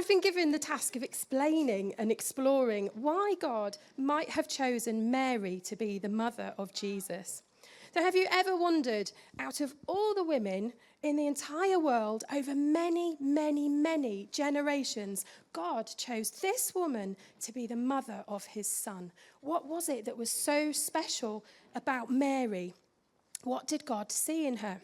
I've been given the task of explaining and exploring why God might have chosen Mary to be the mother of Jesus. So have you ever wondered, out of all the women in the entire world over many, many, many generations, God chose this woman to be the mother of his son? What was it that was so special about Mary? What did God see in her?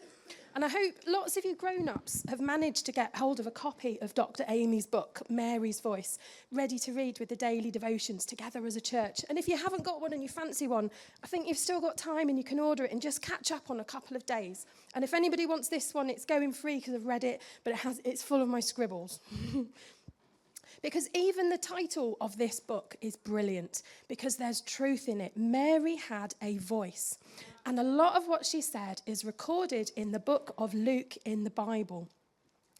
And I hope lots of you grown-ups have managed to get hold of a copy of Dr. Amy's book, Mary's Voice, ready to read with the daily devotions together as a church. And if you haven't got one and you fancy one, I think you've still got time and you can order it and just catch up on a couple of days. And if anybody wants this one, it's going free because I've read it, but it's full of my scribbles. Because even the title of this book is brilliant, because there's truth in it. Mary had a voice, and a lot of what she said is recorded in the book of Luke in the Bible.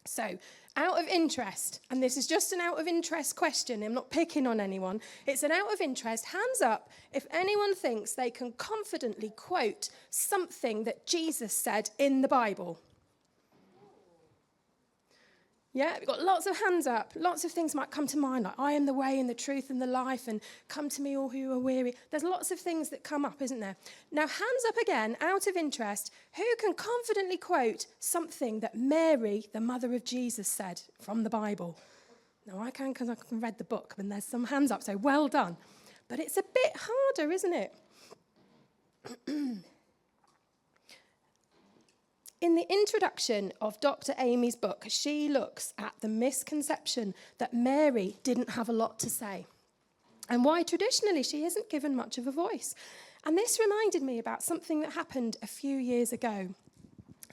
So, out of interest, and this is just an out of interest question, I'm not picking on anyone, it's an out of interest, hands up if anyone thinks they can confidently quote something that Jesus said in the Bible. Yeah, we've got lots of hands up. Lots of things might come to mind, like I am the way and the truth and the life, and come to me all who are weary. There's lots of things that come up, isn't there? Now, hands up again, out of interest, who can confidently quote something that Mary, the mother of Jesus, said from the Bible? No, I can because I read the book, and there's some hands up, so well done. But it's a bit harder, isn't it? In the introduction of Dr. Amy's book, she looks at the misconception that Mary didn't have a lot to say and why traditionally she isn't given much of a voice. And this reminded me about something that happened a few years ago.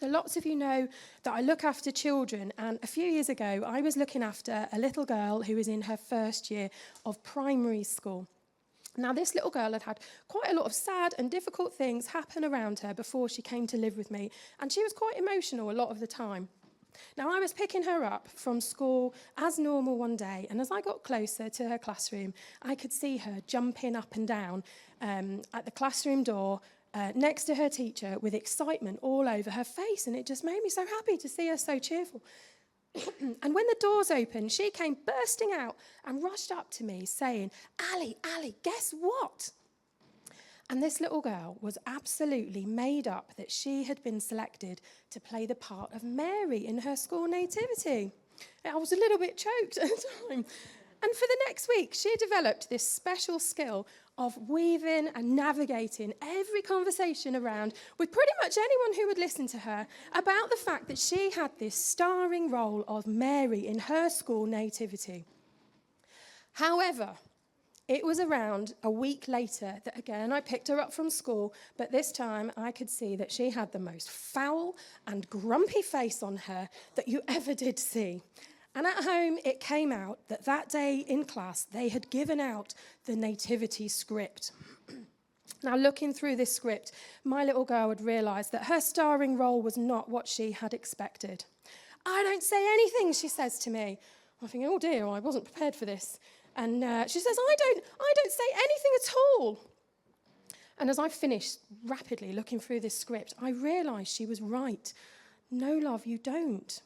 So lots of you know that I look after children, and a few years ago I was looking after a little girl who was in her first year of primary school. Now, this little girl had had quite a lot of sad and difficult things happen around her before she came to live with me, and she was quite emotional a lot of the time. Now, I was picking her up from school as normal one day, and as I got closer to her classroom, I could see her jumping up and down at the classroom door next to her teacher with excitement all over her face, and it just made me so happy to see her so cheerful. And when the doors opened, she came bursting out and rushed up to me saying, Ali, guess what? And this little girl was absolutely made up that she had been selected to play the part of Mary in her school nativity. I was a little bit choked at the time. And for the next week, she developed this special skill of weaving and navigating every conversation around with pretty much anyone who would listen to her about the fact that she had this starring role of Mary in her school nativity. However, it was around a week later that, again, I picked her up from school, but this time I could see that she had the most foul and grumpy face on her that you ever did see. And at home, it came out that that day in class, they had given out the nativity script. Now, looking through this script, my little girl had realised that her starring role was not what she had expected. I don't say anything, she says to me. I'm thinking, oh dear, I wasn't prepared for this. And she says, I don't say anything at all. And as I finished rapidly looking through this script, I realised she was right. No, love, you don't.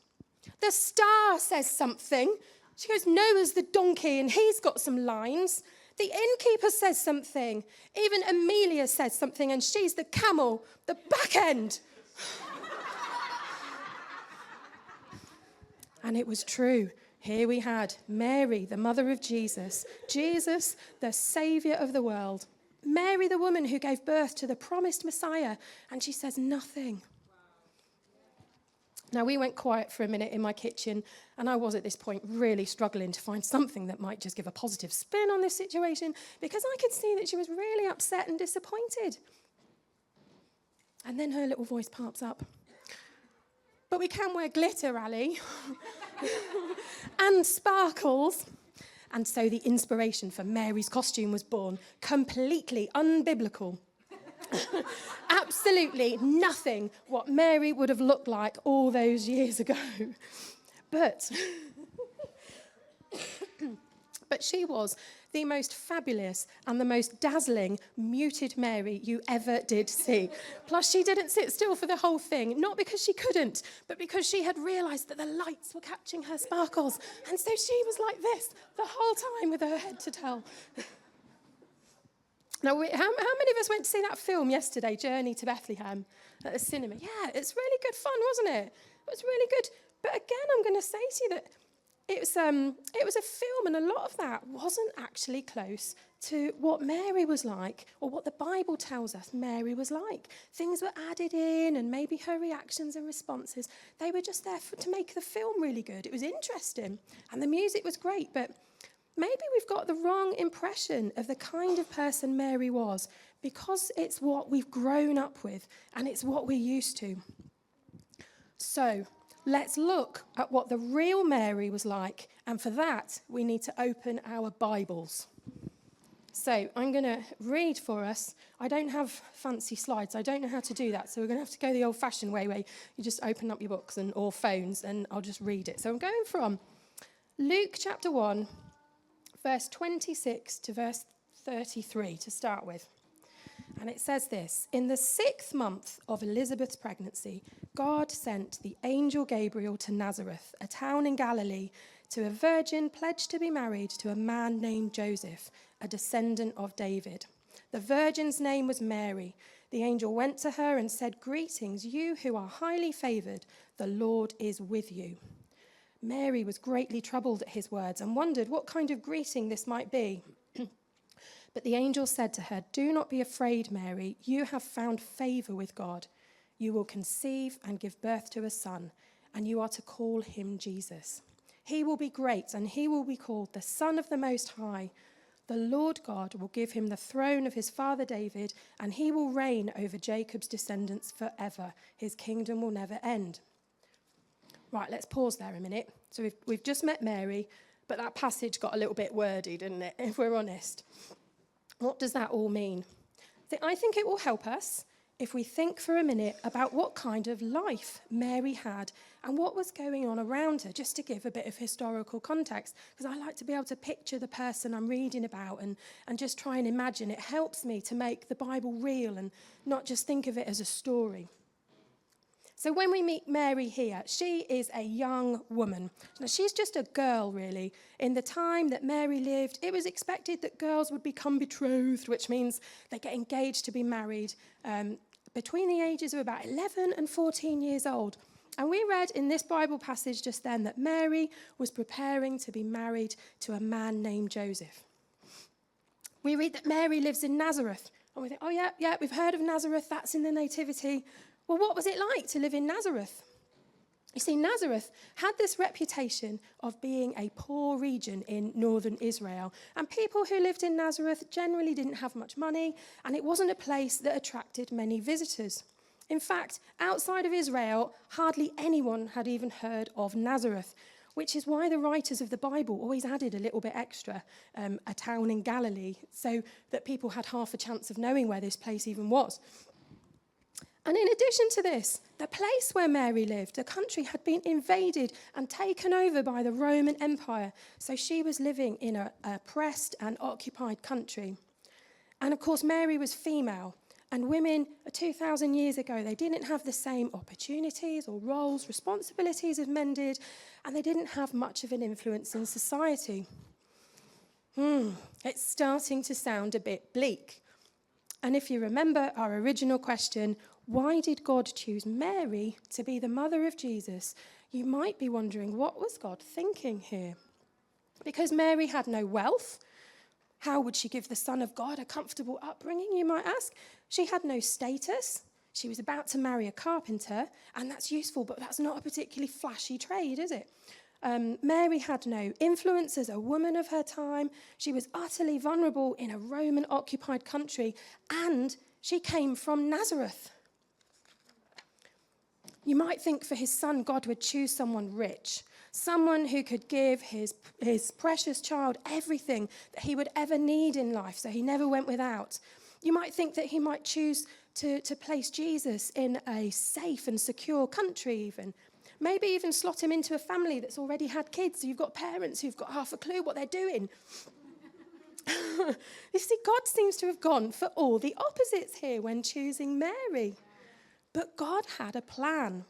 The star says something. She goes, Noah's the donkey and he's got some lines. The innkeeper says something. Even Amelia says something and she's the camel, the back end. And it was true. Here we had Mary, the mother of Jesus. Jesus, the saviour of the world. Mary, the woman who gave birth to the promised Messiah. And she says nothing. Now, we went quiet for a minute in my kitchen, and I was at this point really struggling to find something that might just give a positive spin on this situation, because I could see that she was really upset and disappointed. And then her little voice pops up. But we can wear glitter, Ali, and sparkles. And so the inspiration for Mary's costume was born, completely unbiblical. Absolutely nothing what Mary would have looked like all those years ago. But but she was the most fabulous and the most dazzling muted Mary you ever did see. Plus, she didn't sit still for the whole thing, not because she couldn't, but because she had realised that the lights were catching her sparkles. And so she was like this the whole time with her head to tell. Now, how many of us went to see that film yesterday, Journey to Bethlehem, at the cinema? Yeah, it's really good fun, wasn't it? It was really good. But again, I'm going to say to you that it was a film, and a lot of that wasn't actually close to what Mary was like, or what the Bible tells us Mary was like. Things were added in, and maybe her reactions and responses, they were just there to make the film really good. It was interesting, and the music was great, but maybe we've got the wrong impression of the kind of person Mary was, because it's what we've grown up with, and it's what we're used to. So, let's look at what the real Mary was like, and for that, we need to open our Bibles. So I'm going to read for us. I don't have fancy slides. I don't know how to do that, so we're going to have to go the old-fashioned way, where you just open up your books or phones, and I'll just read it. So I'm going from Luke chapter 1, verse 26 to verse 33 to start with. And it says this: in the 6th month of Elizabeth's pregnancy, God sent the angel Gabriel to Nazareth, a town in Galilee, to a virgin pledged to be married to a man named Joseph, a descendant of David. The virgin's name was Mary. The angel went to her and said, "Greetings, you who are highly favoured, the Lord is with you." Mary was greatly troubled at his words and wondered what kind of greeting this might be. But the angel said to her, "Do not be afraid, Mary. You have found favour with God. You will conceive and give birth to a son, and you are to call him Jesus. He will be great, and he will be called the Son of the Most High. The Lord God will give him the throne of his father David, and he will reign over Jacob's descendants forever. His kingdom will never end." Right, let's pause there a minute. So we've just met Mary, but that passage got a little bit wordy, didn't it, if we're honest? What does that all mean? I think it will help us if we think for a minute about what kind of life Mary had and what was going on around her, just to give a bit of historical context, because I like to be able to picture the person I'm reading about and just try and imagine. It helps me to make the Bible real and not just think of it as a story. So when we meet Mary here, she is a young woman. Now, she's just a girl, really. In the time that Mary lived, it was expected that girls would become betrothed, which means they get engaged to be married between the ages of about 11 and 14 years old. And we read in this Bible passage just then that Mary was preparing to be married to a man named Joseph. We read that Mary lives in Nazareth. And we think, oh, yeah, we've heard of Nazareth. That's in the Nativity. Well, what was it like to live in Nazareth? You see, Nazareth had this reputation of being a poor region in northern Israel, and people who lived in Nazareth generally didn't have much money, and it wasn't a place that attracted many visitors. In fact, outside of Israel, hardly anyone had even heard of Nazareth, which is why the writers of the Bible always added a little bit extra, a town in Galilee, so that people had half a chance of knowing where this place even was. And in addition to this, the place where Mary lived, the country, had been invaded and taken over by the Roman Empire. So she was living in a oppressed and occupied country. And of course, Mary was female. And women 2,000 years ago, they didn't have the same opportunities or roles, responsibilities as men did. And they didn't have much of an influence in society. It's starting to sound a bit bleak. And if you remember our original question, why did God choose Mary to be the mother of Jesus? You might be wondering, what was God thinking here? Because Mary had no wealth. How would she give the Son of God a comfortable upbringing, you might ask? She had no status. She was about to marry a carpenter, and that's useful, but that's not a particularly flashy trade, is it? Mary had no influence as a woman of her time. She was utterly vulnerable in a Roman-occupied country, and she came from Nazareth. You might think for his son, God would choose someone rich, someone who could give his precious child everything that he would ever need in life, so he never went without. You might think that he might choose to place Jesus in a safe and secure country even. Maybe even slot him into a family that's already had kids. So you've got parents who've got half a clue what they're doing. You see, God seems to have gone for all the opposites here when choosing Mary. But God had a plan.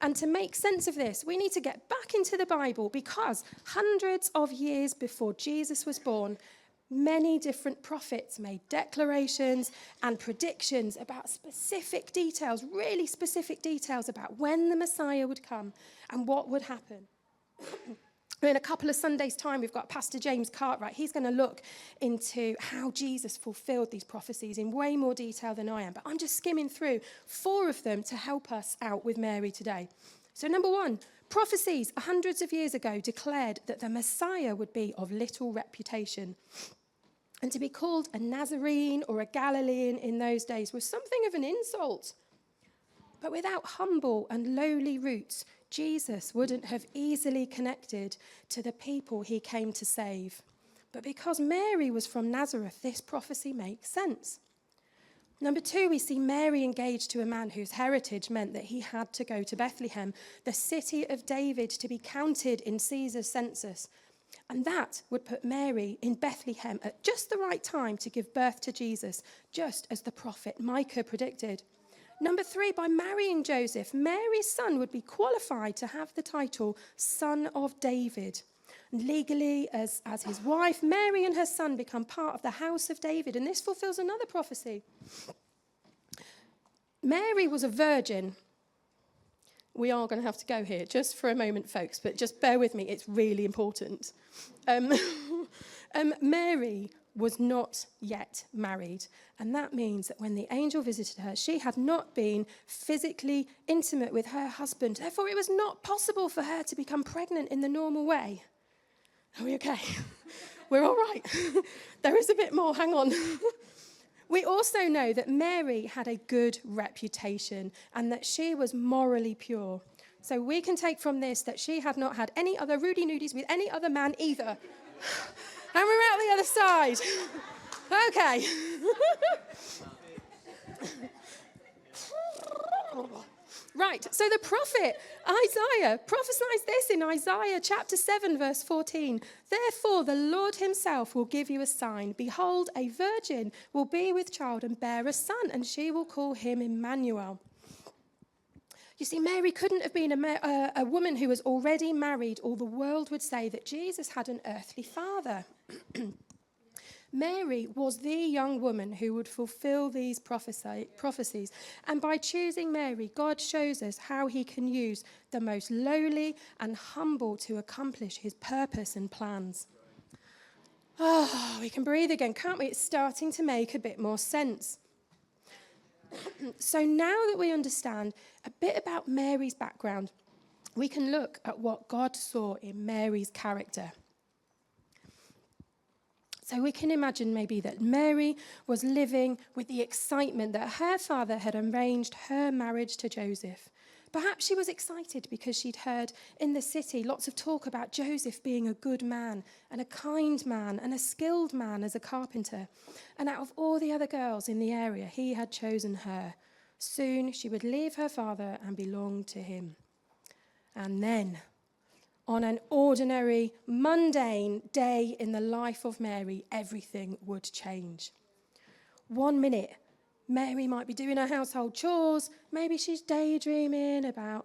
And to make sense of this, we need to get back into the Bible, because hundreds of years before Jesus was born, many different prophets made declarations and predictions about specific details, really specific details about when the Messiah would come and what would happen. In a couple of Sundays' time, we've got Pastor James Cartwright. He's going to look into how Jesus fulfilled these prophecies in way more detail than I am. But I'm just skimming through 4 of them to help us out with Mary today. So number 1, prophecies hundreds of years ago declared that the Messiah would be of little reputation. And to be called a Nazarene or a Galilean in those days was something of an insult. But without humble and lowly roots, Jesus wouldn't have easily connected to the people he came to save. But because Mary was from Nazareth, this prophecy makes sense. Number 2, we see Mary engaged to a man whose heritage meant that he had to go to Bethlehem, the city of David, to be counted in Caesar's census. And that would put Mary in Bethlehem at just the right time to give birth to Jesus, just as the prophet Micah predicted. Number 3, by marrying Joseph, Mary's son would be qualified to have the title Son of David. And legally, as his wife, Mary and her son become part of the house of David, and this fulfills another prophecy. Mary was a virgin. We are going to have to go here just for a moment, folks, but just bear with me. It's really important. Mary was not yet married, and that means that when the angel visited her, she had not been physically intimate with her husband. Therefore, it was not possible for her to become pregnant in the normal way. Are we okay? We're all right. There is a bit more. Hang on. We also know that Mary had a good reputation and that she was morally pure. So we can take from this that she had not had any other Rudy-Nudies with any other man either. And we're out the other side. Okay. Right, so the prophet Isaiah prophesies this in Isaiah chapter 7, verse 14. Therefore, the Lord himself will give you a sign. Behold, a virgin will be with child and bear a son, and she will call him Emmanuel. You see, Mary couldn't have been a woman who was already married, or the world would say that Jesus had an earthly father. Mary was the young woman who would fulfill these prophecies. And by choosing Mary, God shows us how he can use the most lowly and humble to accomplish his purpose and plans. Oh, we can breathe again, can't we? It's starting to make a bit more sense. So now that we understand a bit about Mary's background, we can look at what God saw in Mary's character. So we can imagine maybe that Mary was living with the excitement that her father had arranged her marriage to Joseph. Perhaps she was excited because she'd heard in the city lots of talk about Joseph being a good man and a kind man and a skilled man as a carpenter. And out of all the other girls in the area, he had chosen her. Soon she would leave her father and belong to him. And then, on an ordinary, mundane day in the life of Mary, everything would change. 1 minute, Mary might be doing her household chores. Maybe she's daydreaming about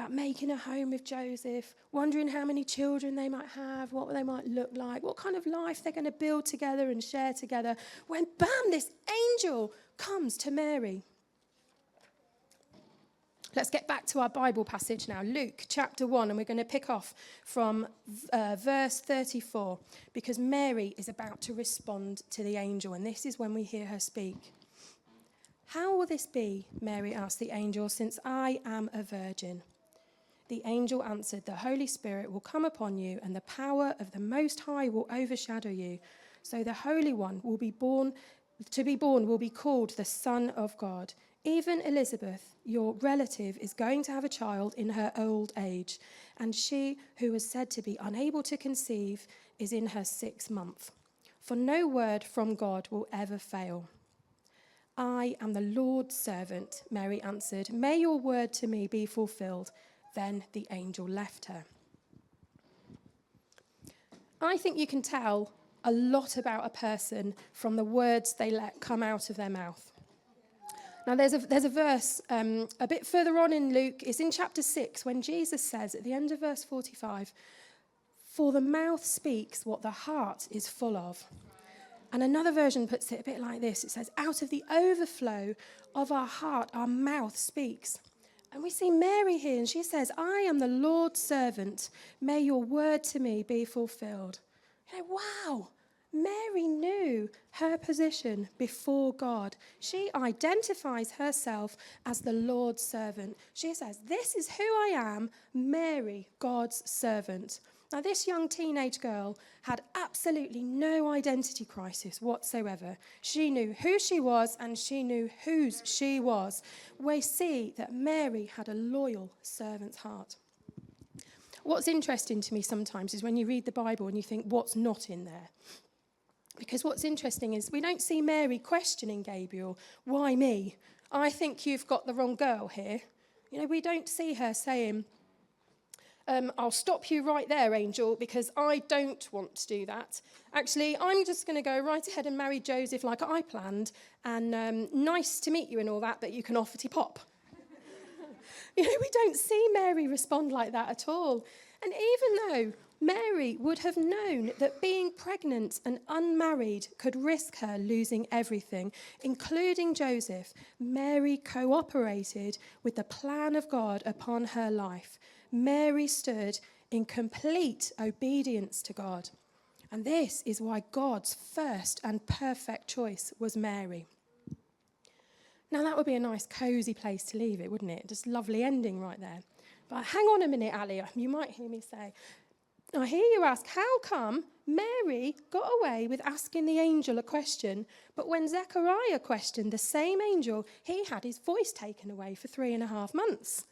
making a home with Joseph, wondering how many children they might have, what they might look like, what kind of life they're going to build together and share together. When, bam, this angel comes to Mary. Let's get back to our Bible passage now, Luke chapter 1, and we're going to pick off from verse 34, because Mary is about to respond to the angel, and this is when we hear her speak. How will this be, Mary asked the angel, since I am a virgin? The angel answered, the Holy Spirit will come upon you, and the power of the Most High will overshadow you. So the Holy One will be born will be called the Son of God. Even Elizabeth, your relative, is going to have a child in her old age, and she who was said to be unable to conceive is in her 6th month. For no word from God will ever fail. I am the Lord's servant, Mary answered. May your word to me be fulfilled. Then the angel left her. I think you can tell a lot about a person from the words they let come out of their mouth. Now, there's a verse a bit further on in Luke. It's in chapter 6 when Jesus says at the end of verse 45, "For the mouth speaks what the heart is full of." And another version puts it a bit like this. It says, "Out of the overflow of our heart, our mouth speaks." And we see Mary here, and she says, "I am the Lord's servant. May your word to me be fulfilled." You know, wow. Mary knew her position before God. She identifies herself as the Lord's servant. She says, "This is who I am, Mary, God's servant." Now, this young teenage girl had absolutely no identity crisis whatsoever. She knew who she was and she knew whose she was. We see that Mary had a loyal servant's heart. What's interesting to me sometimes is when you read the Bible and you think, what's not in there? Because what's interesting is we don't see Mary questioning Gabriel, "Why me? I think you've got the wrong girl here." You know, we don't see her saying, "I'll stop you right there, angel, because I don't want to do that. Actually, I'm just going to go right ahead and marry Joseph like I planned, and nice to meet you and all that, but you can off it pop." You know, we don't see Mary respond like that at all. And even though Mary would have known that being pregnant and unmarried could risk her losing everything, including Joseph, Mary cooperated with the plan of God upon her life. Mary stood in complete obedience to God. And this is why God's first and perfect choice was Mary. Now, that would be a nice, cosy place to leave it, wouldn't it? Just lovely ending right there. But hang on a minute, Ali. You might hear me say, I hear you ask, how come Mary got away with asking the angel a question, but when Zechariah questioned the same angel, he had his voice taken away for 3.5 months?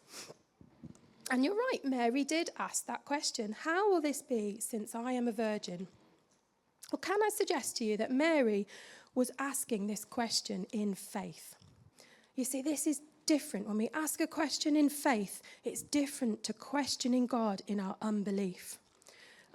And you're right, Mary did ask that question. How will this be since I am a virgin? Well, can I suggest to you that Mary was asking this question in faith? You see, this is different. When we ask a question in faith, it's different to questioning God in our unbelief.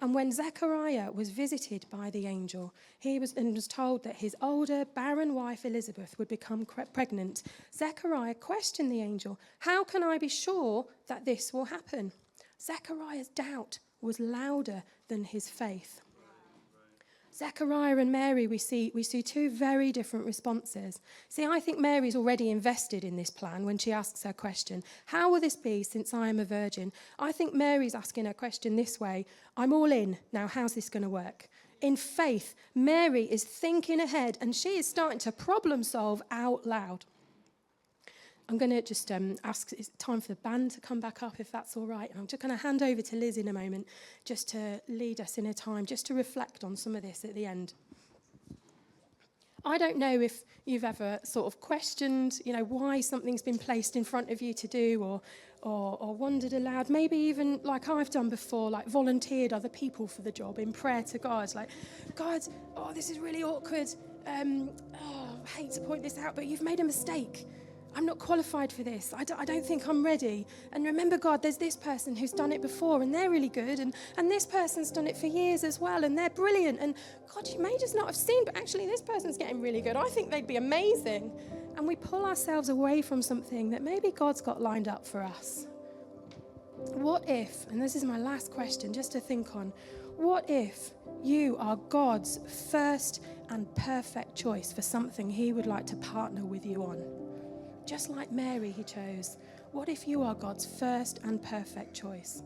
And when Zechariah was visited by the angel, he was told that his older, barren wife Elizabeth would become pregnant. Zechariah questioned the angel, "How can I be sure that this will happen?" Zechariah's doubt was louder than his faith. Zechariah and Mary, we see two very different responses. See, I think Mary's already invested in this plan when she asks her question, "How will this be since I am a virgin?" I think Mary's asking her question this way, "I'm all in. Now, how's this going to work?" In faith, Mary is thinking ahead and she is starting to problem solve out loud. I'm going to just ask, it's time for the band to come back up, if that's all right. I'm just going to hand over to Liz in a moment just to lead us in a time, just to reflect on some of this at the end. I don't know if you've ever sort of questioned, why something's been placed in front of you to do or wondered aloud, maybe even like I've done before, like volunteered other people for the job in prayer to God. Like, "God, this is really awkward. I hate to point this out, but you've made a mistake. I'm not qualified for this. I don't think I'm ready. And remember, God, there's this person who's done it before and they're really good. And this person's done it for years as well and they're brilliant. And God, you may just not have seen, but actually this person's getting really good. I think they'd be amazing." And we pull ourselves away from something that maybe God's got lined up for us. What if, and this is my last question just to think on, what if you are God's first and perfect choice for something he would like to partner with you on? Just like Mary he chose, what if you are God's first and perfect choice?